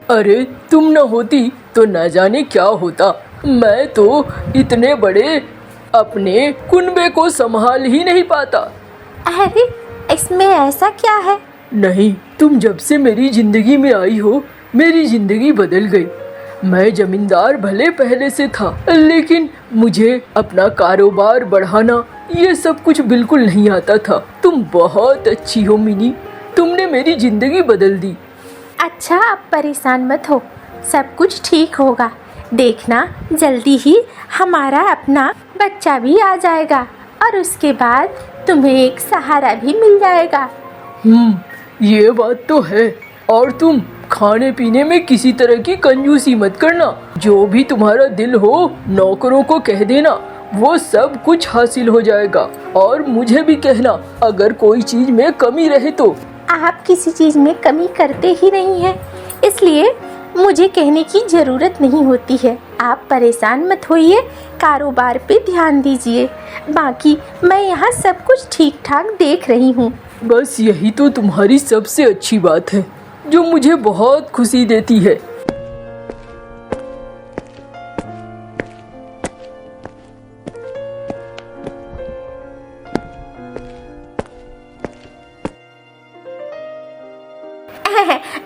अरे तुम न होती तो न जाने क्या होता। मैं तो इतने बड़े अपने कुनबे को संभाल ही नहीं पाता। अरे इसमें ऐसा क्या है? नहीं, तुम जब से मेरी जिंदगी में आई हो मेरी जिंदगी बदल गई। मैं जमींदार भले पहले से था, लेकिन मुझे अपना कारोबार बढ़ाना ये सब कुछ बिल्कुल नहीं आता था। तुम बहुत अच्छी हो मिनी, तुमने मेरी जिंदगी बदल दी। अच्छा आप परेशान मत हो, सब कुछ ठीक होगा। देखना जल्दी ही हमारा अपना बच्चा भी आ जाएगा और उसके बाद तुम्हें एक सहारा भी मिल जाएगा। ये बात तो है। और तुम खाने पीने में किसी तरह की कंजूसी मत करना। जो भी तुम्हारा दिल हो नौकरों को कह देना, वो सब कुछ हासिल हो जाएगा। और मुझे भी कहना अगर कोई चीज में कमी रहे तो। आप किसी चीज़ में कमी करते ही नहीं हैं, इसलिए मुझे कहने की ज़रूरत नहीं होती है। आप परेशान मत होइए, कारोबार पे ध्यान दीजिए। बाकी मैं यहाँ सब कुछ ठीक ठाक देख रही हूँ। बस यही तो तुम्हारी सबसे अच्छी बात है जो मुझे बहुत खुशी देती है।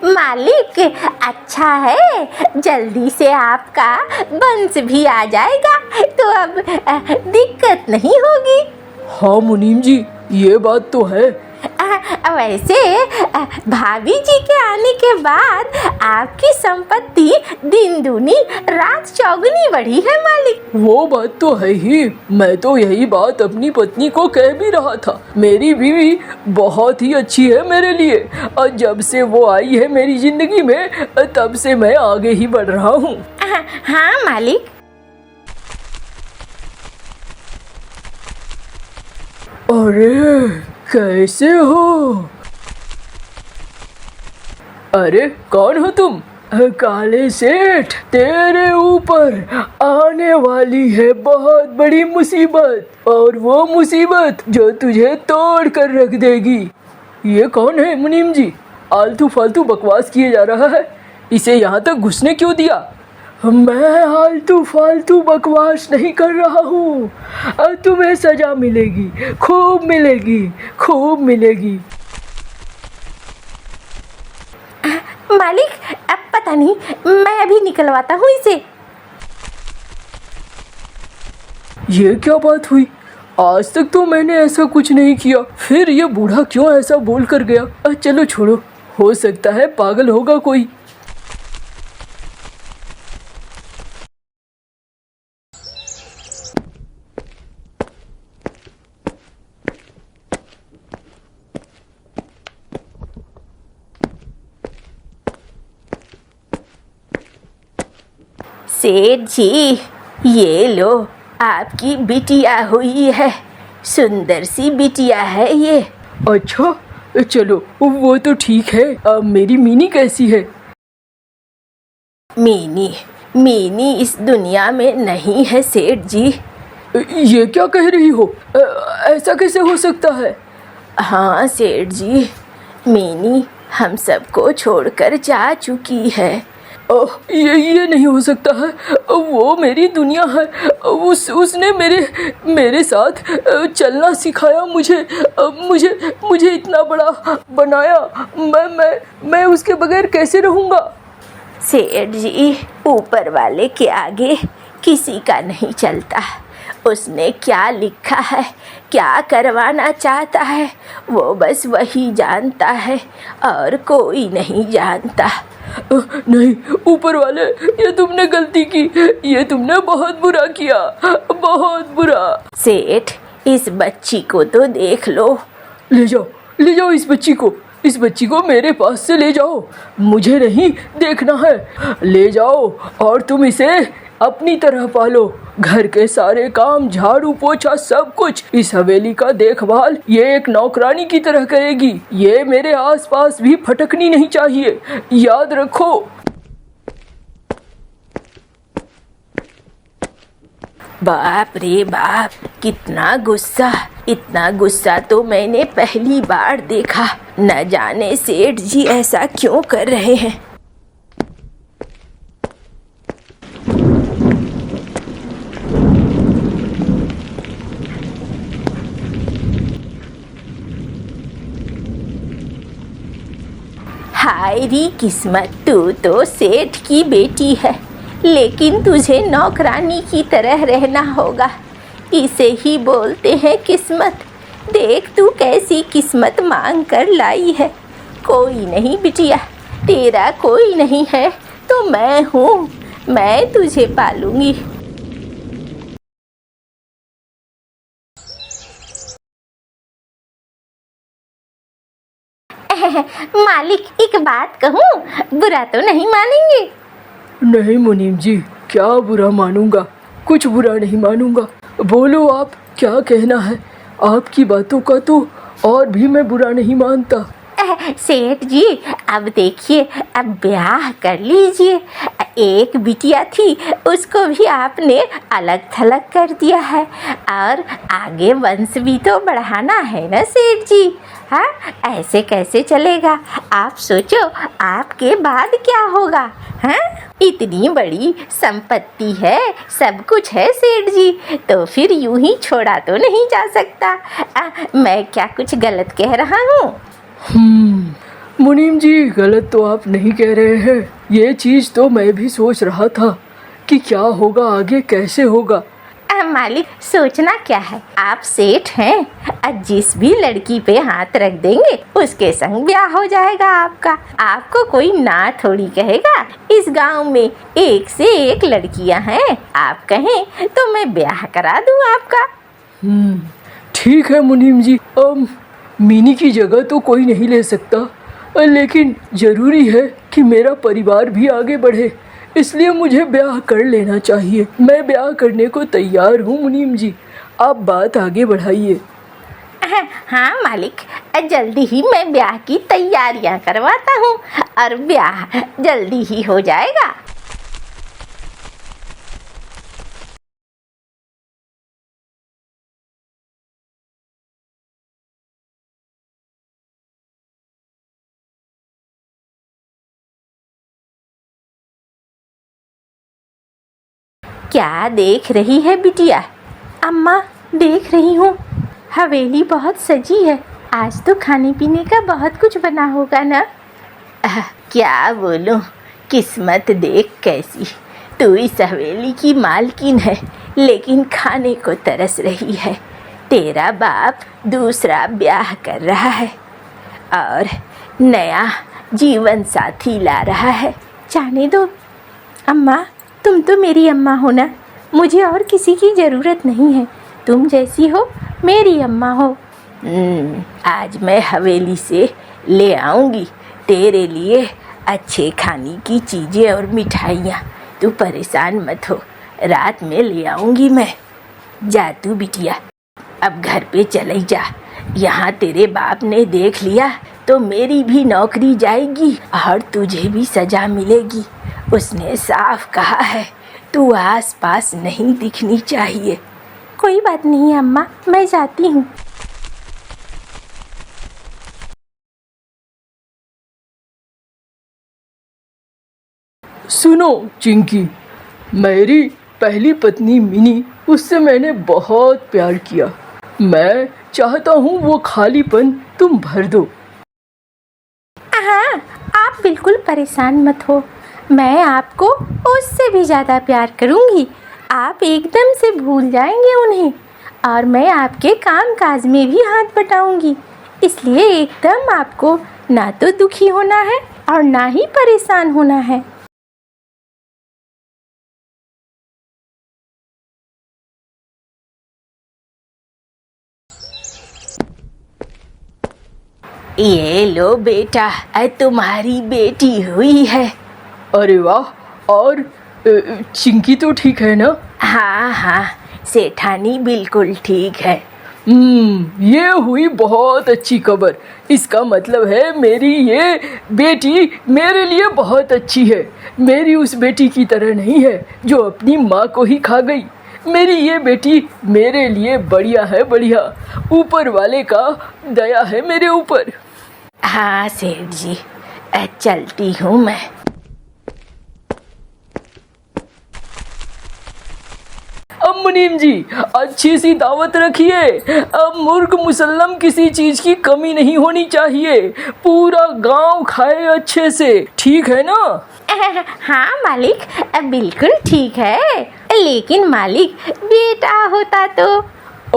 मालिक अच्छा है, जल्दी से आपका वंश भी आ जाएगा तो अब दिक्कत नहीं होगी। हाँ मुनीम जी, ये बात तो है। वैसे भाभी जी के आने के बाद आपकी संपत्ति दिन दूनी रात चौगुनी बढ़ी है मालिक। वो बात तो है ही। मैं तो यही बात अपनी पत्नी को कह भी रहा था। मेरी बीवी बहुत ही अच्छी है मेरे लिए, और जब से वो आई है मेरी जिंदगी में तब से मैं आगे ही बढ़ रहा हूँ। हाँ मालिक। अरे कैसे हो? अरे कौन हो तुम? काले सेठ, तेरे ऊपर आने वाली है बहुत बड़ी मुसीबत, और वो मुसीबत जो तुझे तोड़ कर रख देगी। ये कौन है मुनीम जी? आलतू फालतू बकवास किए जा रहा है। इसे यहाँ तक घुसने क्यों दिया? मैं आलतू फालतू बकवास नहीं कर रहा हूँ। तुम्हें सजा मिलेगी, खूब मिलेगी, खूब मिलेगी। मालिक अब पता नहीं, मैं अभी निकलवाता हूँ इसे। ये क्या बात हुई? आज तक तो मैंने ऐसा कुछ नहीं किया, फिर ये बूढ़ा क्यों ऐसा बोल कर गया? चलो छोड़ो, हो सकता है पागल होगा कोई। सेठ जी, ये लो आपकी बिटिया हुई है, सुंदर सी बिटिया है ये। अच्छा चलो वो तो ठीक है। अब मेरी मीनी कैसी है? मीनी इस दुनिया में नहीं है सेठ जी। ये क्या कह रही हो? ऐसा कैसे हो सकता है? हाँ सेठ जी, मीनी हम सबको छोड़कर जा चुकी है। ये नहीं हो सकता है। वो मेरी दुनिया है। उसने मेरे साथ चलना सिखाया, मुझे इतना बड़ा बनाया। मैं उसके बगैर कैसे रहूँगा? सेठ जी, ऊपर वाले के आगे किसी का नहीं चलता। उसने क्या लिखा है, क्या करवाना चाहता है, वो बस वही जानता है और कोई नहीं जानता। नहीं ऊपर वाले, ये तुमने गलती की, ये तुमने बहुत बुरा किया, बहुत बुरा। सेठ, इस बच्ची को तो देख लो। ले जाओ इस बच्ची को मेरे पास से ले जाओ। मुझे नहीं देखना है। ले जाओ और तुम इसे अपनी तरह पालो। घर के सारे काम, झाड़ू पोछा, सब कुछ, इस हवेली का देखभाल ये एक नौकरानी की तरह करेगी। ये मेरे आसपास भी फटकनी नहीं चाहिए, याद रखो। बाप रे बाप, कितना गुस्सा! इतना गुस्सा तो मैंने पहली बार देखा। न जाने सेठ जी ऐसा क्यों कर रहे हैं। हाय री किस्मत, तू तो सेठ की बेटी है, लेकिन तुझे नौकरानी की तरह रहना होगा। इसे ही बोलते हैं किस्मत। देख तू कैसी किस्मत मांग कर लाई है। कोई नहीं बिटिया, तेरा कोई नहीं है तो मैं हूँ, मैं तुझे पालूंगी। मालिक, एक बात कहूँ, बुरा तो नहीं मानेंगे? नहीं मुनीम जी, क्या बुरा मानूंगा, कुछ बुरा नहीं मानूंगा। बोलो आप क्या कहना है, आपकी बातों का तो और भी मैं बुरा नहीं मानता। सेठ जी, अब देखिए, अब ब्याह कर लीजिए। एक बिटिया थी, उसको भी आपने अलग थलग कर दिया है, और आगे वंश भी तो बढ़ाना है ना सेठ जी। हाँ, ऐसे कैसे चलेगा? आप सोचो, आपके बाद क्या होगा? हाँ, इतनी बड़ी संपत्ति है, सब कुछ है सेठ जी, तो फिर यूं ही छोड़ा तो नहीं जा सकता। मैं क्या कुछ गलत कह रहा हूँ? मुनीम जी, गलत तो आप नहीं कह रहे हैं। ये चीज तो मैं भी सोच रहा था कि क्या होगा आगे, कैसे होगा। मालिक, सोचना क्या है, आप सेठ हैं, जिस भी लड़की पे हाथ रख देंगे उसके संग ब्याह हो जाएगा आपका। आपको कोई ना थोड़ी कहेगा। इस गांव में एक से एक लड़कियां हैं, आप कहें तो मैं ब्याह करा दूं आपका। ठीक है मुनीम जी, मीनी की जगह तो कोई नहीं ले सकता, लेकिन ज़रूरी है कि मेरा परिवार भी आगे बढ़े, इसलिए मुझे ब्याह कर लेना चाहिए। मैं ब्याह करने को तैयार हूँ मुनीम जी, आप बात आगे बढ़ाइए। हाँ मालिक, जल्दी ही मैं ब्याह की तैयारियां करवाता हूँ और ब्याह जल्दी ही हो जाएगा। क्या देख रही है बिटिया? अम्मा, देख रही हूँ, हवेली बहुत सजी है। आज तो खाने पीने का बहुत कुछ बना होगा ना? क्या बोलूं, किस्मत देख कैसी। तू इस हवेली की मालकिन है, लेकिन खाने को तरस रही है। तेरा बाप दूसरा ब्याह कर रहा है और नया जीवन साथी ला रहा है। जाने दो अम्मा, तुम तो मेरी अम्मा हो ना, मुझे और किसी की ज़रूरत नहीं है। तुम जैसी हो मेरी अम्मा हो। आज मैं हवेली से ले आऊँगी तेरे लिए अच्छे खाने की चीज़ें और मिठाइयाँ। तू परेशान मत हो, रात में ले आऊँगी मैं। जा तू बिटिया, अब घर पे चली जा। यहाँ तेरे बाप ने देख लिया तो मेरी भी नौकरी जाएगी और तुझे भी सज़ा मिलेगी। उसने साफ कहा है तू आस पास नहीं दिखनी चाहिए। कोई बात नहीं अम्मा, मैं जाती हूँ। सुनो चिंकी, मेरी पहली पत्नी मिनी, उससे मैंने बहुत प्यार किया। मैं चाहता हूँ वो खालीपन तुम भर दो। हाँ, आप बिल्कुल परेशान मत हो, मैं आपको उससे भी ज़्यादा प्यार करूँगी। आप एकदम से भूल जाएंगे उन्हें, और मैं आपके काम काज में भी हाथ बटाऊँगी। इसलिए एकदम आपको ना तो दुखी होना है और ना ही परेशान होना है। ये लो बेटा, तुम्हारी बेटी हुई है। अरे वाह, और चिंकी तो ठीक है ना? हाँ हाँ, सेठानी बिल्कुल ठीक है। ये हुई बहुत अच्छी खबर। इसका मतलब है मेरी ये बेटी मेरे लिए बहुत अच्छी है। मेरी उस बेटी की तरह नहीं है जो अपनी माँ को ही खा गई। मेरी ये बेटी मेरे लिए बढ़िया है, बढ़िया। ऊपर वाले का दया है मेरे ऊपर। हाँ सेठ जी, चलती हूँ मैं। अब मुनीम जी, अच्छी सी दावत रखिए। अब मुर्ग मुसल्लम किसी चीज की कमी नहीं होनी चाहिए, पूरा गांव खाए अच्छे से, ठीक है ना? हाँ मालिक, बिल्कुल ठीक है, लेकिन मालिक बेटा होता तो।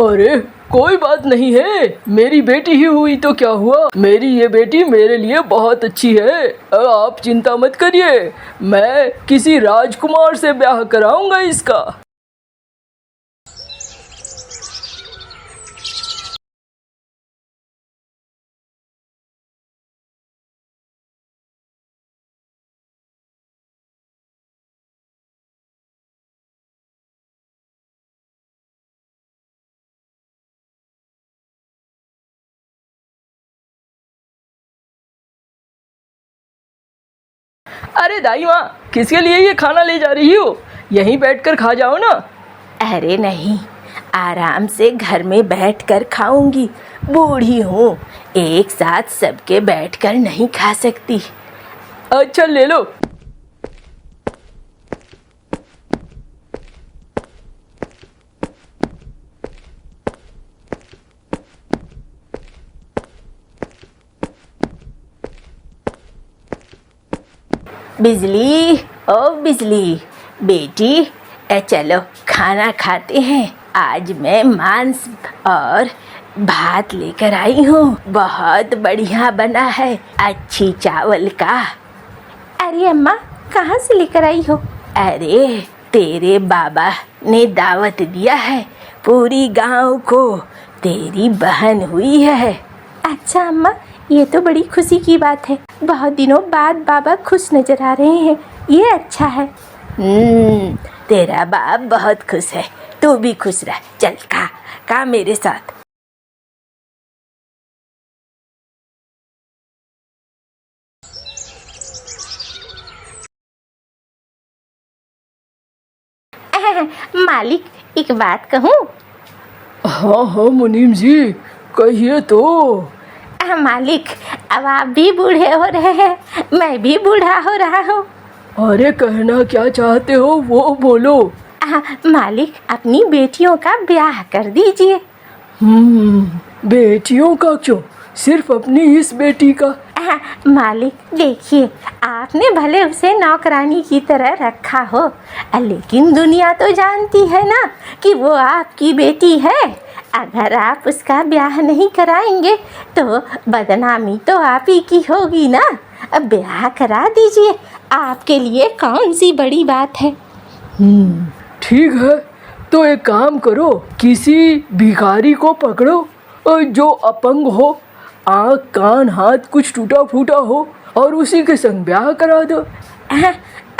अरे कोई बात नहीं है, मेरी बेटी ही हुई तो क्या हुआ, मेरी ये बेटी मेरे लिए बहुत अच्छी है। आप चिंता मत करिए, मैं किसी राजकुमार से ब्याह कराऊंगा इसका। अरे दाई माँ, किसके लिए ये खाना ले जा रही हो? यहीं बैठकर खा जाओ ना। अरे नहीं, आराम से घर में बैठकर खाऊंगी, बूढ़ी हूँ, एक साथ सबके बैठकर नहीं खा सकती। अच्छा ले लो। बिजली, ओ बिजली बेटी, चलो खाना खाते हैं। आज मैं मांस और भात लेकर आई हूँ, बहुत बढ़िया बना है, अच्छी चावल का। अरे अम्मा, कहाँ से लेकर आई हो? अरे तेरे बाबा ने दावत दिया है, पूरी गांव को तेरी बहन हुई है। अच्छा अम्मा, ये तो बड़ी खुशी की बात है, बहुत दिनों बाद बाबा खुश नजर आ रहे हैं, ये अच्छा है। तेरा बाप बहुत खुश है, तू भी खुश रह, चल खा मेरे साथ। मालिक, एक बात कहूँ? हाँ हाँ मुनीम जी, कहिए तो। मालिक, अब आप भी बूढ़े हो रहे हैं, मैं भी बूढ़ा हो रहा हूँ। अरे कहना क्या चाहते हो वो बोलो। मालिक, अपनी बेटियों का ब्याह कर दीजिए। बेटियों का क्यों, सिर्फ अपनी इस बेटी का? मालिक देखिए, आपने भले उसे नौकरानी की तरह रखा हो, लेकिन दुनिया तो जानती है ना कि वो आपकी बेटी है। अगर आप उसका ब्याह नहीं कराएंगे तो बदनामी तो आप ही की होगी ना। अब ब्याह करा दीजिए, आपके लिए कौन सी बड़ी बात है। ठीक है, तो एक काम करो, किसी भिखारी को पकड़ो जो अपंग हो, आँख कान हाथ कुछ टूटा फूटा हो, और उसी के संग ब्याह करा दो।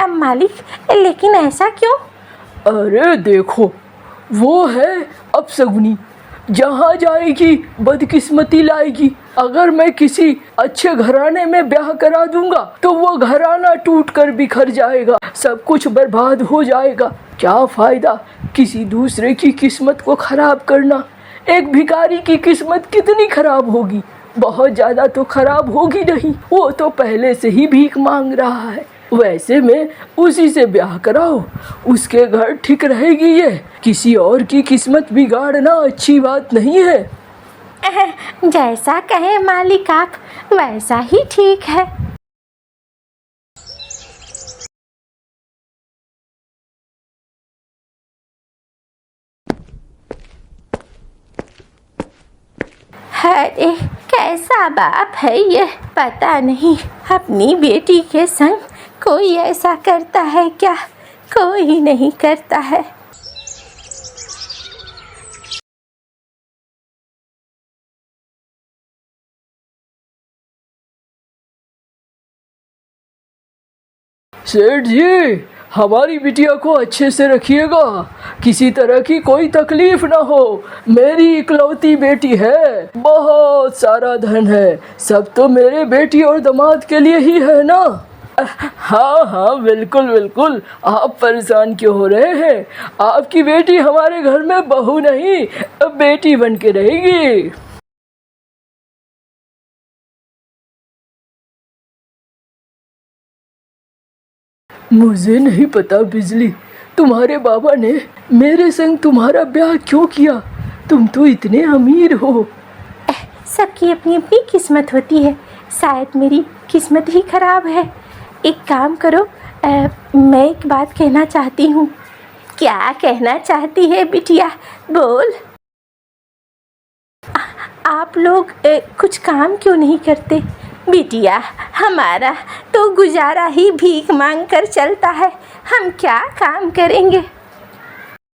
अब मालिक, लेकिन ऐसा क्यों? अरे देखो, वो है अपशगुनी, जहाँ जाएगी बदकिस्मती लाएगी। अगर मैं किसी अच्छे घराने में ब्याह करा दूंगा तो वो घराना टूट कर बिखर जाएगा, सब कुछ बर्बाद हो जाएगा। क्या फायदा किसी दूसरे की किस्मत को खराब करना। एक भिखारी की किस्मत कितनी खराब होगी, बहुत ज्यादा तो खराब होगी नहीं, वो तो पहले से ही भीख मांग रहा है। वैसे में उसी से ब्याह कराओ, उसके घर ठीक रहेगी। ये किसी और की किस्मत बिगाड़ना अच्छी बात नहीं है। जैसा कहे मालिक आप, वैसा ही ठीक है। अरे कैसा बाप है ये, पता नहीं अपनी बेटी के संग कोई ऐसा करता है क्या, कोई नहीं करता है। सेठ जी, हमारी बिटिया को अच्छे से रखिएगा, किसी तरह की कोई तकलीफ ना हो। मेरी इकलौती बेटी है, बहुत सारा धन है, सब तो मेरे बेटी और दामाद के लिए ही है ना। हाँ हाँ बिल्कुल बिल्कुल, आप परेशान क्यों हो रहे हैं? आपकी बेटी हमारे घर में बहू नहीं, बेटी बन के रहेगी। मुझे नहीं पता बिजली, तुम्हारे बाबा ने मेरे संग तुम्हारा ब्याह क्यों किया? तुम तो इतने अमीर हो। सबकी अपनी अपनी किस्मत होती है, शायद मेरी किस्मत ही खराब है। एक काम करो, मैं एक बात कहना चाहती हूँ। क्या कहना चाहती है बिटिया, बोल। आप लोग कुछ काम क्यों नहीं करते? बिटिया, हमारा तो गुजारा ही भीख मांग कर चलता है, हम क्या काम करेंगे?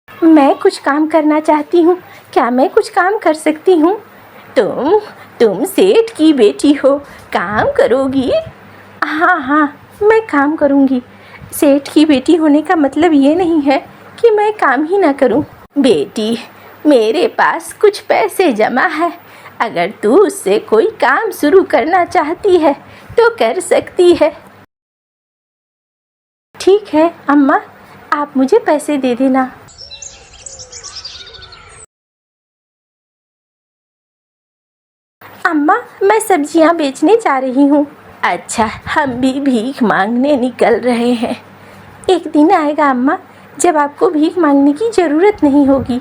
मैं कुछ काम करना चाहती हूँ, क्या मैं कुछ काम कर सकती हूँ? तुम सेठ की बेटी हो, काम करोगी? हाँ हाँ, मैं काम करूँगी। सेठ की बेटी होने का मतलब ये नहीं है कि मैं काम ही ना करूँ। बेटी, मेरे पास कुछ पैसे जमा है, अगर तू उससे कोई काम शुरू करना चाहती है तो कर सकती है। ठीक है अम्मा, आप मुझे पैसे दे देना। अम्मा, मैं सब्जियां बेचने जा रही हूँ। अच्छा, हम भी भीख मांगने निकल रहे हैं। एक दिन आएगा अम्मा जब आपको भीख मांगने की ज़रूरत नहीं होगी।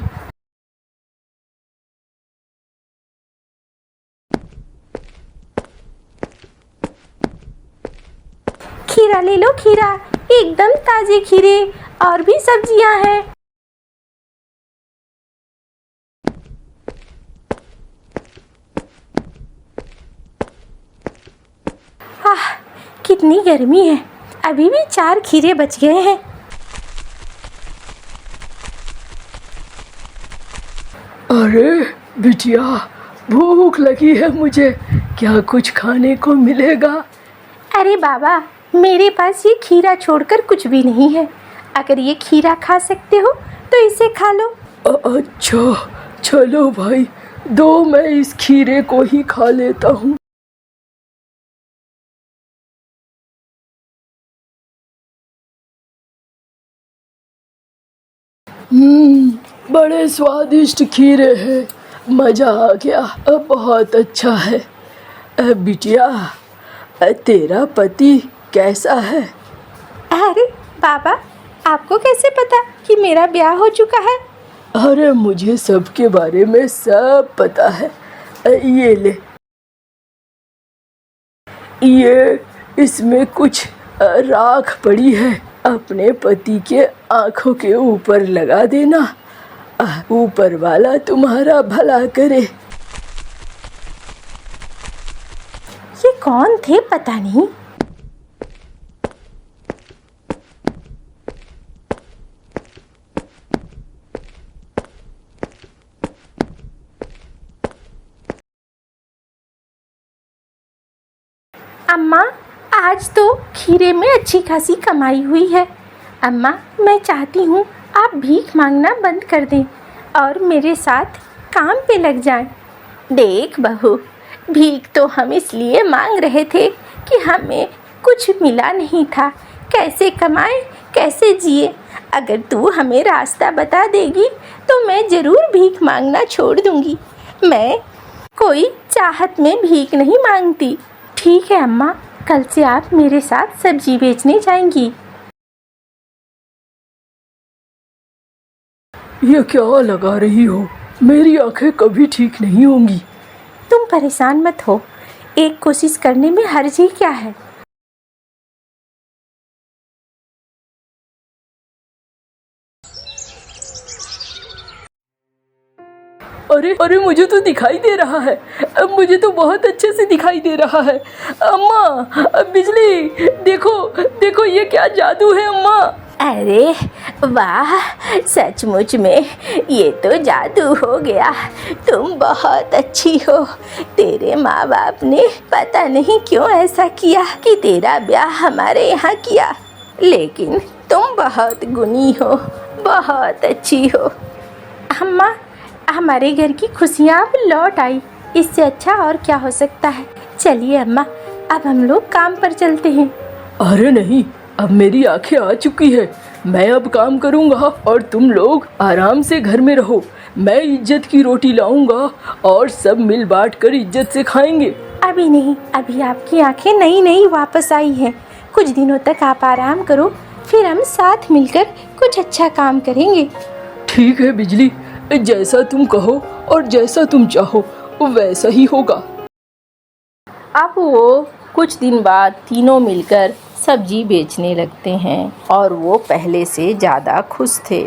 खीरा ले लो, खीरा, एकदम ताज़े खीरे, और भी सब्जियां हैं। आह, कितनी गर्मी है, अभी भी 4 खीरे बच गए हैं। अरे बिटिया, भूख लगी है मुझे, क्या कुछ खाने को मिलेगा? अरे बाबा, मेरे पास ये खीरा छोड़कर कुछ भी नहीं है। अगर ये खीरा खा सकते हो तो इसे खा लो। अच्छा, चलो भाई, दो मैं इस खीरे को ही खा लेता हूँ। बड़े स्वादिष्ट खीरे हैं, मज़ा आ गया, बहुत अच्छा है। बिटिया, तेरा पति कैसा है? अरे बाबा, आपको कैसे पता कि मेरा ब्याह हो चुका है? अरे मुझे सबके बारे में सब पता है। ये ले, ये इसमें कुछ राख पड़ी है, अपने पति के आँखों के ऊपर लगा देना, ऊपर वाला तुम्हारा भला करे। ये कौन थे पता नहीं। अम्मा, आज तो खीरे में अच्छी खासी कमाई हुई है। अम्मा, मैं चाहती हूँ आप भीख मांगना बंद कर दें और मेरे साथ काम पे लग जाएं। देख बहू, भीख तो हम इसलिए मांग रहे थे कि हमें कुछ मिला नहीं था, कैसे कमाएं, कैसे जिए। अगर तू हमें रास्ता बता देगी तो मैं ज़रूर भीख मांगना छोड़ दूँगी। मैं कोई चाहत में भीख नहीं मांगती। ठीक है अम्मा, कल से आप मेरे साथ सब्जी बेचने जाएंगी। ये क्या लगा रही हो? मेरी आंखें कभी ठीक नहीं होंगी। तुम परेशान मत हो, एक कोशिश करने में हर्ज ही क्या है। अरे अरे, मुझे तो दिखाई दे रहा है, मुझे तो बहुत अच्छे से दिखाई दे रहा है। अम्मा, बिजली, देखो देखो, ये क्या जादू है अम्मा। अरे वाह, सचमुच में ये तो जादू हो गया। तुम बहुत अच्छी हो। तेरे माँ बाप ने पता नहीं क्यों ऐसा किया कि तेरा ब्याह हमारे यहाँ किया, लेकिन तुम बहुत गुणी हो, बहुत अच्छी हो। अम्मा, हमारे घर की खुशियाँ अब लौट आई, इससे अच्छा और क्या हो सकता है। चलिए अम्मा, अब हम लोग काम पर चलते हैं। अरे नहीं, अब मेरी आंखें आ चुकी है, मैं अब काम करूँगा और तुम लोग आराम से घर में रहो। मैं इज्जत की रोटी लाऊंगा और सब मिल बांट कर इज्जत से खाएंगे। अभी नहीं, अभी आपकी आंखें नई नई वापस आई हैं। कुछ दिनों तक आप आराम करो, फिर फिर हम साथ मिलकर कुछ अच्छा काम करेंगे। ठीक है बिजली, जैसा तुम कहो और जैसा तुम चाहो वैसा ही होगा। अब वो कुछ दिन बाद तीनों मिलकर सब्जी बेचने लगते हैं और वो पहले से ज़्यादा खुश थे।